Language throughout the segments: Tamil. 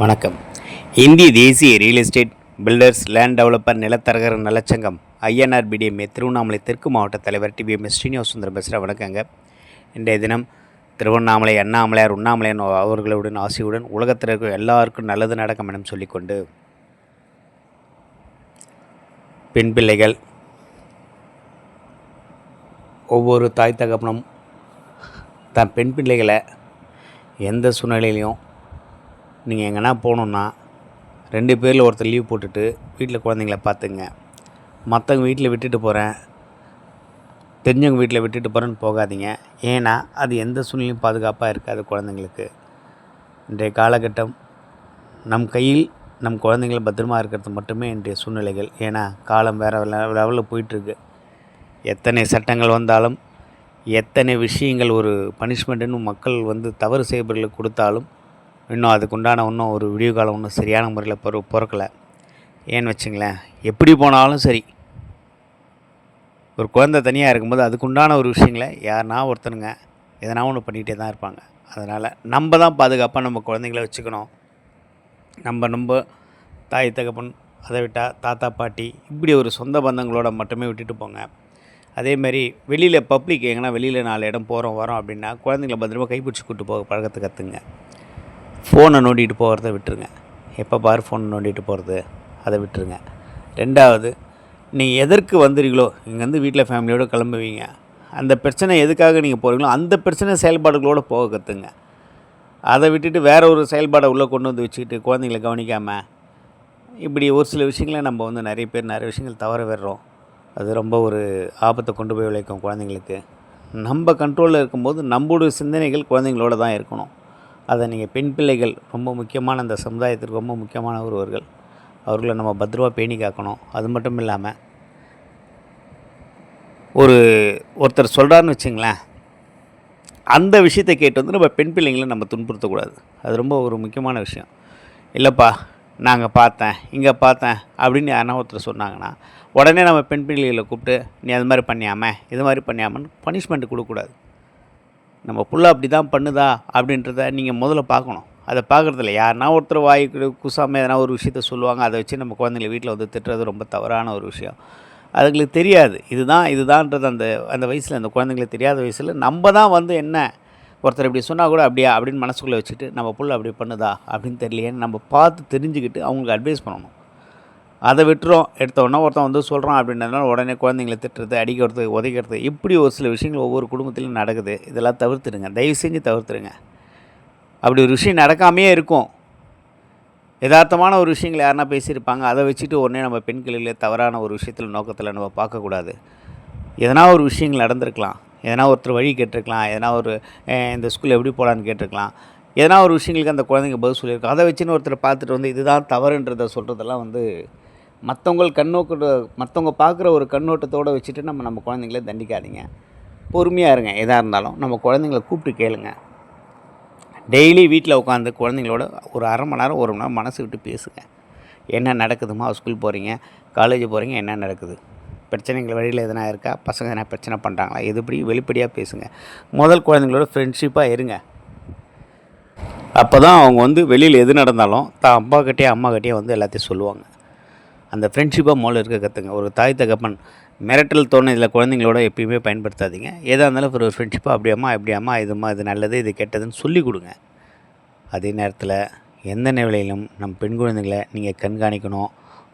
வணக்கம். இந்திய தேசிய real estate builders land developer நிலத்தரகர் நலச்சங்கம் ஐஎன்ஆர்பிடிஎம்ஏ திருவண்ணாமலை தெற்கு மாவட்ட தலைவர் டிபிஎம்எஸ் ஸ்ரீனிவாச சுந்தரம் பேசுகிறேன். வணக்கங்க. இன்றைய தினம் திருவண்ணாமலை அண்ணாமலையார் உண்ணாமலையான் அவர்களுடன் ஆசியுடன் உலகத்தில் இருக்க எல்லாருக்கும் நல்லது நடக்கும் என சொல்லிக்கொண்டு, பெண் பிள்ளைகள் ஒவ்வொரு தாய் தகப்பனும் தன் பெண் பிள்ளைகளை எந்த சூழ்நிலையிலையும் நீங்கள் எங்கன்னா போகணுன்னா 2 பேரில் ஒருத்தர் லீவ் போட்டுட்டு வீட்டில் குழந்தைங்கள பார்த்துங்க. மற்றவங்க வீட்டில் விட்டுட்டு போகிறேன், தெரிஞ்சவங்க வீட்டில் விட்டுட்டு போகிறேன்னு போகாதீங்க. ஏன்னா அது எந்த சூழ்நிலையும் பாதுகாப்பாக இருக்காது குழந்தைங்களுக்கு. இன்றைய காலகட்டம் நம் கையில் நம் குழந்தைங்கள பத்திரமா இருக்கிறது மட்டுமே இன்றைய சூழ்நிலைகள். ஏன்னா காலம் வேறு லெவலில் போயிட்டுருக்கு. எத்தனை சட்டங்கள் வந்தாலும், எத்தனை விஷயங்கள் ஒரு பனிஷ்மெண்ட்டுன்னு மக்கள் தவறு செய்பவர்களுக்கு கொடுத்தாலும் இன்னும் அதுக்குண்டான ஒரு விடிவு காலம் இன்னும் சரியான முறையில் பிறக்கலை. ஏன்னு வச்சுங்களேன், எப்படி போனாலும் சரி, ஒரு குழந்தை தனியாக இருக்கும்போது அதுக்குண்டான ஒரு விஷயங்களை யாருனா ஒருத்தனுங்க எதனா ஒன்று பண்ணிகிட்டே தான் இருப்பாங்க. அதனால் நம்ம தான் பாதுகாப்பாக நம்ம குழந்தைங்கள வச்சுக்கணும். நம்ம தாய் தகப்பன், அதை விட்டால் தாத்தா பாட்டி, இப்படி ஒரு சொந்த பந்தங்களோட மட்டுமே விட்டுட்டு போங்க. அதேமாதிரி வெளியில் பப்ளிக் எங்கன்னா வெளியில் 4 இடம் போகிறோம் வரோம் அப்படின்னா குழந்தைங்கள பத்திரமா கைப்பிடிச்சி கூப்பிட்டு போக பழக்கத்தை கற்றுங்க. ஃபோனை நோண்டிகிட்டு போகிறத விட்டுருங்க. எப்போ பாரு ஃபோனை நோண்டிகிட்டு போகிறது அதை விட்டுருங்க. 2வது, நீங்கள் எதற்கு வந்துடுறீங்களோ, இங்கேருந்து வீட்டில் ஃபேமிலியோடு கிளம்புவீங்க, அந்த பிரச்சனை எதுக்காக நீங்கள் போகிறீங்களோ அந்த பிரச்சனை செயல்பாடுகளோடு போக கற்றுங்க. அதை விட்டுட்டு வேறு ஒரு செயல்பாடை உள்ளே கொண்டு வந்து வச்சுக்கிட்டு குழந்தைங்கள கவனிக்காமல் இப்படி ஒரு சில விஷயங்களை நம்ம நிறைய பேர் நிறைய விஷயங்கள் தவற விடுறோம். அது ரொம்ப ஒரு ஆபத்தை கொண்டு போய் விளைவிக்கும் குழந்தைங்களுக்கு. நம்ம கண்ட்ரோலில் இருக்கும்போது நம்மளுடைய சிந்தனைகள் குழந்தைங்களோட தான் இருக்கணும். அதை நீங்கள் பெண் பிள்ளைகள் ரொம்ப முக்கியமான அந்த சமுதாயத்திற்கு ரொம்ப முக்கியமான ஒருவர்கள். அவர்களை நம்ம பத்திரமா பேணி காக்கணும். அது மட்டும் இல்லாமல் ஒருத்தர் சொல்கிறாருன்னு வச்சுங்களேன், அந்த விஷயத்தை கேட்டு நம்ம பெண் பிள்ளைங்களை நம்ம துன்புறுத்தக்கூடாது. அது ரொம்ப ஒரு முக்கியமான விஷயம். இல்லைப்பா நாங்கள் பார்த்தேன், இங்கே பார்த்தேன் அப்படின்னு யாருன்னா ஒருத்தர் சொன்னாங்கன்னா உடனே நம்ம பெண் பிள்ளைகளை கூப்பிட்டு நீ அது மாதிரி பண்ணியாமல் இது மாதிரி பண்ணியாமன்னு பனிஷ்மெண்ட் கொடுக்கக்கூடாது. நம்ம புள்ள அப்படி தான் பண்ணுதா அப்படின்றத நீங்கள் முதல்ல பார்க்கணும். அதை பார்க்குறதில்ல யாருனா ஒருத்தர் வாய்க்கு குசாமல் எதனா ஒரு விஷயத்த சொல்லுவாங்க. அதை வச்சு நம்ம குழந்தைங்கள வீட்டில் திட்டுறது ரொம்ப தவறான ஒரு விஷயம். அதுங்களுக்கு தெரியாது இதுதான்ன்றது அந்த வயசில், அந்த குழந்தைங்களுக்கு தெரியாத வயசில் நம்ம தான் என்ன ஒருத்தர் இப்படி சொன்னால் கூட அப்படியா அப்படின்னு மனசுக்குள்ளே வச்சுட்டு நம்ம புள்ள அப்படி பண்ணுதா அப்படின்னு தெரியலையேன்னு நம்ம பார்த்து தெரிஞ்சுக்கிட்டு அவங்களுக்கு அட்வைஸ் பண்ணணும். அதை விட்டுறோம். எடுத்தோன்னா ஒருத்தன் சொல்கிறான் அப்படின்றதுனால உடனே குழந்தைங்கள திட்டுறது, அடிக்கிறது, உதைக்கிறது, இப்படி ஒரு சில விஷயங்கள் ஒவ்வொரு குடும்பத்திலும் நடக்குது. இதெல்லாம் தவிர்த்துடுங்க, தயவு செஞ்சு தவிர்த்துடுங்க. அப்படி ஒரு விஷயம் நடக்காமையே இருக்கும். யதார்த்தமான ஒரு விஷயங்கள் யாருன்னா பேசியிருப்பாங்க, அதை வச்சுட்டு உடனே நம்ம பெண்களில் தவறான ஒரு விஷயத்தில் நோக்கத்தில் நம்ம பார்க்கக்கூடாது. எதனா ஒரு விஷயங்கள் நடந்திருக்கலாம், எதனா ஒருத்தர் வழி கேட்டிருக்கலாம், எதனா ஒரு இந்த ஸ்கூலில் எப்படி போகலான்னு கேட்டிருக்கலாம், எதனா ஒரு விஷயங்களுக்கு அந்த குழந்தைங்க பதில் சொல்லியிருக்கோம். அதை வச்சுன்னு ஒருத்தர் பார்த்துட்டு இதுதான் தவறுன்றதை சொல்கிறதெல்லாம் மற்றவங்க பார்க்குற ஒரு கண்ணோட்டத்தோடு வச்சுட்டு நம்ம குழந்தைங்கள தண்டிக்காதீங்க. பொறுமையாக இருங்க. எதாக இருந்தாலும் நம்ம குழந்தைங்கள கூப்பிட்டு கேளுங்க. டெய்லி வீட்டில் உட்காந்து குழந்தைங்களோட ஒரு அரை மணி நேரம் 1 மணி நேரம் மனசு விட்டு பேசுங்க. என்ன நடக்குதுமா, ஸ்கூல் போகிறீங்க, காலேஜ் போகிறீங்க, என்ன நடக்குது, பிரச்சனைகள் வழியில் எதனா இருக்கா, பசங்க எதனா பிரச்சனை பண்ணுறாங்களா, எதுபடி வெளிப்படையாக பேசுங்க. முதல் குழந்தைங்களோட ஃப்ரெண்ட்ஷிப்பாக இருங்க. அப்போ தான் அவங்க வெளியில் எது நடந்தாலும் தான் அம்மாக்கிட்டே எல்லாத்தையும் சொல்லுவாங்க. அந்த ஃப்ரெண்ட்ஷிப்பாக முதல்ல இருக்க கற்றுங்க. ஒரு தாய் தகப்பன் மிரட்டல் இதில் குழந்தைங்களோட எப்பயுமே பயன்படுத்தாதீங்க. எதாக இருந்தாலும் ஒரு ஃப்ரெண்ட்ஷிப்பாக அப்படியாம்மா இது நல்லது இது கெட்டதுன்னு சொல்லிக் கொடுங்க. அதே நேரத்தில் எந்த நிலையிலும் நம் பெண் குழந்தைங்களை நீங்கள் கண்காணிக்கணும்.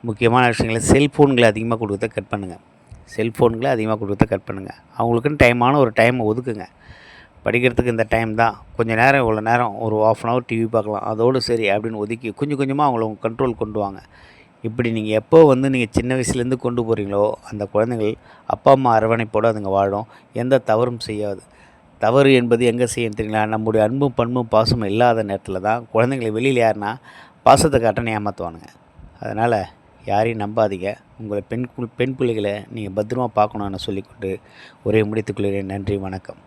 முக்கியமான விஷயங்களை செல்ஃபோன்களை அதிகமாக கொடுக்கறத கட் பண்ணுங்கள். அவங்களுக்குன்னு ஒரு டைமை ஒதுக்குங்க. படிக்கிறதுக்கு இந்த டைம் தான், கொஞ்சம் நேரம் இவ்வளோ நேரம் ஒரு 1/2 hour டிவி பார்க்கலாம், அதோடு சரி அப்படின்னு ஒதுக்கி கொஞ்சம் கொஞ்சமாக அவங்கள கண்ட்ரோல் கொண்டு வாங்க. இப்படி நீங்கள் எப்போ நீங்கள் சின்ன வயசுலேருந்து கொண்டு போகிறீங்களோ அந்த குழந்தைகள் அப்பா அம்மா அரவணைப்போடு அதுங்க வாழும். எந்த தவறும் செய்யாது. தவறு என்பது எங்கே செய்யணும் தெரியுங்களா, நம்முடைய அன்பும் பண்பும் பாசமும் இல்லாத நேரத்தில் தான் குழந்தைங்களை வெளியில் யாருன்னா பாசத்தை காட்டன்னு ஏமாற்றுவானுங்க. அதனால் யாரையும் நம்பாதீங்க. உங்களை பெண் பிள்ளைகளை நீங்கள் பத்திரமா பார்க்கணுன்னு சொல்லிக்கொண்டு உரையை முடித்துக்கொள்கிறேன். நன்றி, வணக்கம்.